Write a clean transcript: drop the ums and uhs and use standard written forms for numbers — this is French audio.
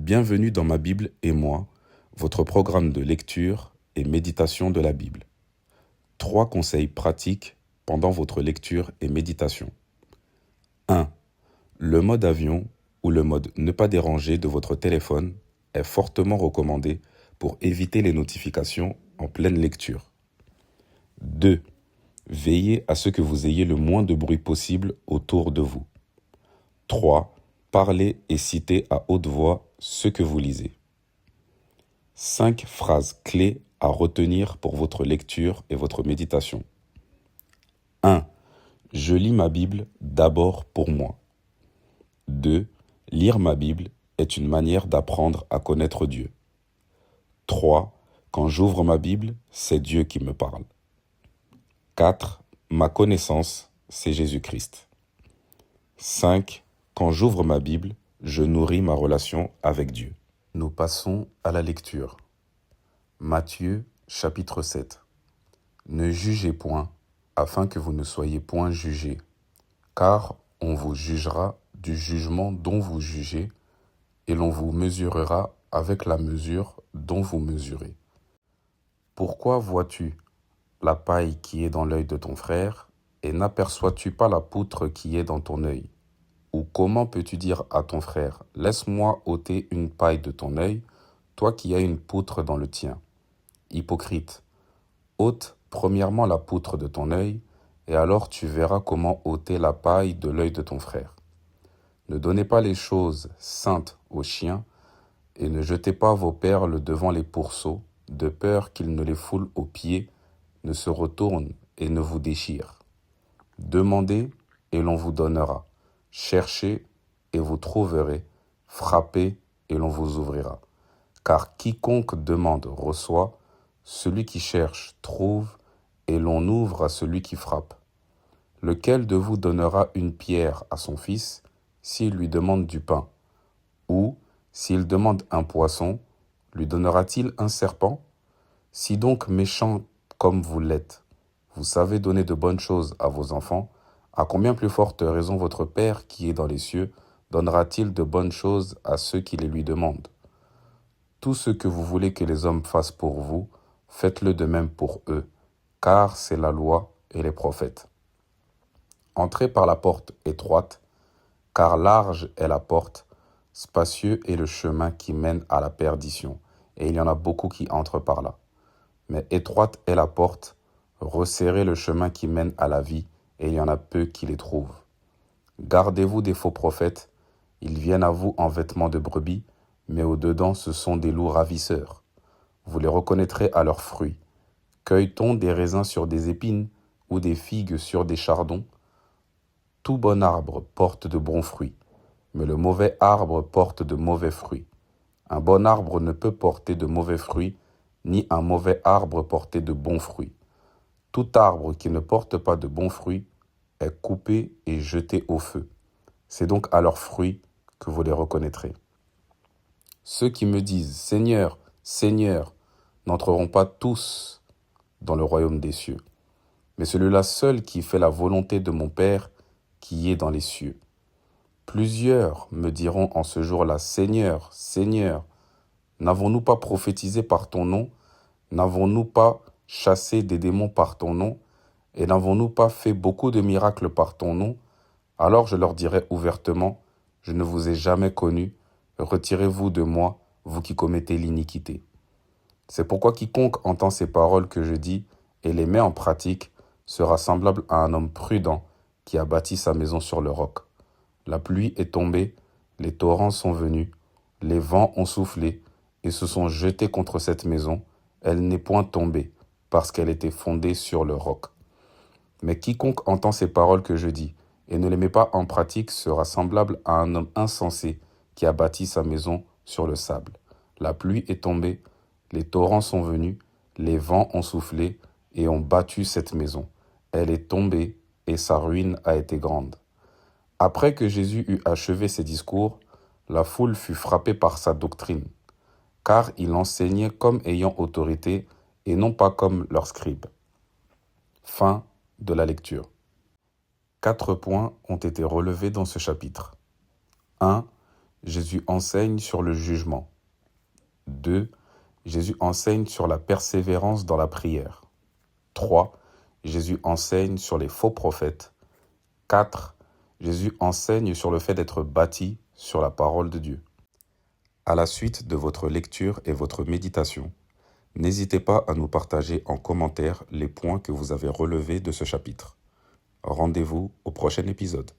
Bienvenue dans Ma Bible et moi, votre programme de lecture et méditation de la Bible. 3 conseils pratiques pendant votre lecture et méditation. 1. Le mode avion ou le mode ne pas déranger de votre téléphone est fortement recommandé pour éviter les notifications en pleine lecture. 2. Veillez à ce que vous ayez le moins de bruit possible autour de vous. 3. Parlez et citez à haute voix ce que vous lisez. 5 phrases clés à retenir pour votre lecture et votre méditation. 1. Je lis ma Bible d'abord pour moi. 2. Lire ma Bible est une manière d'apprendre à connaître Dieu. 3. Quand j'ouvre ma Bible, c'est Dieu qui me parle. 4. Ma connaissance, c'est Jésus-Christ. 5. Quand j'ouvre ma Bible, je nourris ma relation avec Dieu. Nous passons à la lecture. Matthieu, chapitre 7. Ne jugez point, afin que vous ne soyez point jugés, car on vous jugera du jugement dont vous jugez, et l'on vous mesurera avec la mesure dont vous mesurez. Pourquoi vois-tu la paille qui est dans l'œil de ton frère, et n'aperçois-tu pas la poutre qui est dans ton œil? Ou comment peux-tu dire à ton frère, laisse-moi ôter une paille de ton œil, toi qui as une poutre dans le tien? Hypocrite, ôte premièrement la poutre de ton œil, et alors tu verras comment ôter la paille de l'œil de ton frère. Ne donnez pas les choses saintes aux chiens, et ne jetez pas vos perles devant les pourceaux, de peur qu'ils ne les foulent aux pieds, ne se retournent et ne vous déchirent. Demandez, et l'on vous donnera. Cherchez, et vous trouverez. Frappez, et l'on vous ouvrira. Car quiconque demande reçoit, celui qui cherche trouve, et l'on ouvre à celui qui frappe. Lequel de vous donnera une pierre à son fils, s'il lui demande du pain? Ou, s'il demande un poisson, lui donnera-t-il un serpent? Si donc méchant comme vous l'êtes, vous savez donner de bonnes choses à vos enfants, à combien plus forte raison votre Père qui est dans les cieux donnera-t-il de bonnes choses à ceux qui les lui demandent? Tout ce que vous voulez que les hommes fassent pour vous, faites-le de même pour eux, car c'est la loi et les prophètes. Entrez par la porte étroite, car large est la porte, spacieux est le chemin qui mène à la perdition, et il y en a beaucoup qui entrent par là. Mais étroite est la porte, resserrez le chemin qui mène à la vie, et il y en a peu qui les trouvent. Gardez-vous des faux prophètes, ils viennent à vous en vêtements de brebis, mais au-dedans ce sont des loups ravisseurs. Vous les reconnaîtrez à leurs fruits. Cueille-t-on des raisins sur des épines, ou des figues sur des chardons? Tout bon arbre porte de bons fruits, mais le mauvais arbre porte de mauvais fruits. Un bon arbre ne peut porter de mauvais fruits, ni un mauvais arbre porter de bons fruits. Tout arbre qui ne porte pas de bons fruits est coupé et jeté au feu. C'est donc à leurs fruits que vous les reconnaîtrez. Ceux qui me disent « Seigneur, Seigneur » n'entreront pas tous dans le royaume des cieux, mais celui-là seul qui fait la volonté de mon Père qui est dans les cieux. Plusieurs me diront en ce jour-là « Seigneur, Seigneur, n'avons-nous pas prophétisé par ton nom? N'avons-nous pas chassé des démons par ton nom? Et n'avons-nous pas fait beaucoup de miracles par ton nom? Alors je leur dirai ouvertement, je ne vous ai jamais connus, retirez-vous de moi, vous qui commettez l'iniquité. C'est pourquoi quiconque entend ces paroles que je dis et les met en pratique sera semblable à un homme prudent qui a bâti sa maison sur le roc. La pluie est tombée, les torrents sont venus, les vents ont soufflé et se sont jetés contre cette maison. Elle n'est point tombée, parce qu'elle était fondée sur le roc. Mais quiconque entend ces paroles que je dis et ne les met pas en pratique sera semblable à un homme insensé qui a bâti sa maison sur le sable. La pluie est tombée, les torrents sont venus, les vents ont soufflé et ont battu cette maison. Elle est tombée et sa ruine a été grande. Après que Jésus eut achevé ses discours, la foule fut frappée par sa doctrine, car il enseignait comme ayant autorité et non pas comme leurs scribes. Fin de la lecture. 4 points ont été relevés dans ce chapitre. 1. Jésus enseigne sur le jugement. 2. Jésus enseigne sur la persévérance dans la prière. 3. Jésus enseigne sur les faux prophètes. 4. Jésus enseigne sur le fait d'être bâti sur la parole de Dieu. À la suite de votre lecture et votre méditation, n'hésitez pas à nous partager en commentaire les points que vous avez relevés de ce chapitre. Rendez-vous au prochain épisode.